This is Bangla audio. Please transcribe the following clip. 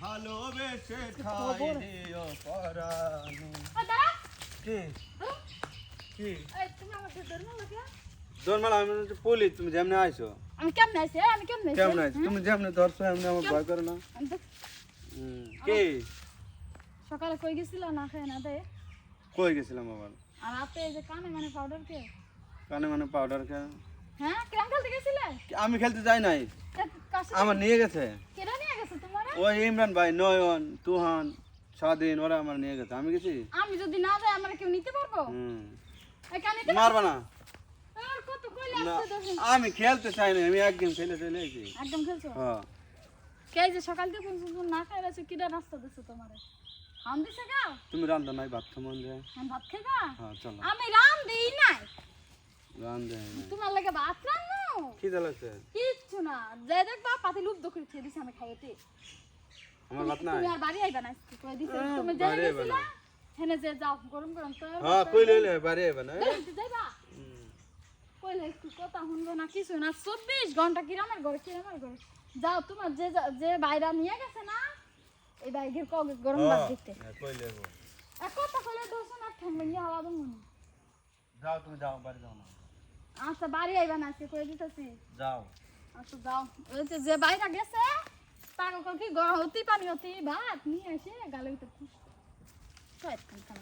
ভালোবেসে ঠাই দিও পরাণে। কি কি তুমি আমাকে ধর্ম লাগে দরমাল আমি তো পুলিশ, তুমি যেমনে আইছো আমি কেমনে আছি কেমন আইছো তুমি যেমনে ধরছো এমনি আমার ভয় করে না। কি সকালে কই গেছিল না খায় না দে কই গেছিলাম আবার? আর রাতে এই যে কানে মানে পাউডার কে কানে মানে পাউডার খা? হ্যাঁ কেন খেলতে গেছিলে আমি খেলতে যাই নাই, আমার নিয়ে গেছে। কেডা নিয়ে গেছে তোমার ওই ইমরান ভাই, নয়ন, তুহান, স্বাধীন, ওরা আমার নিয়ে গেছে। আমি গেছি? আমি যদি না যাই আমরা কেউ নিতে পারবো এই কানে নিতে মারবা না? আর কত কইলে না, আসছে দেখুন আমি খেলতে চাই না, আমি একদম খেলে চলে এসেছি। একদম খেলছো হ্যাঁ কে যে সকাল থেকে কোন না খাই আছে কিডা নাস্তা দিছে তোমারে খান দিছে গাও তুমি রান্না নাই, ভাত খামন যায়। আমি ভাত খাইবা হ্যাঁ চলো। আমি রান দেই নাই রান্ধে তোমার লাগে ভাত রান্নো কি জ্বালাচ্ছে? কিচ্ছু না যে দেখবা পাতি লুপ দখল খেয়ে দিছে আমি খাইতে আমার ভাত নাই। তুমি আর বাড়ি আইবা না কই দিছে তুমি যে বাড়ি আইবা গেছিলা না। হেনে যে যাও গরম গরম তো হ্যাঁ কই লইলে বাড়ি আইবা না? যাইবা কইলে একটু কথা শুনবো না কিছু না 24 ঘন্টা কিরামের ঘরে যাও তোমার যে যে বাইরা নিয়ে গেছে না এই বাইকের কগে গরম ভাত দিতে কই লইবো? এক কথা কইলে দোষ না ঠান্ডা নিয়ে হাওয়া দম মনে যাও তুমি যাও, বাড়ি যাও না। আচ্ছা বাড়ি আইবা না আজকে কই দিতেছি যাও। আচ্ছা যাও ওই যে বাইরা গেছে পাগল কি গরম হতি পানি হতি ভাত নিয়ে এসে গালে ভিতর খুশ কয়েক খান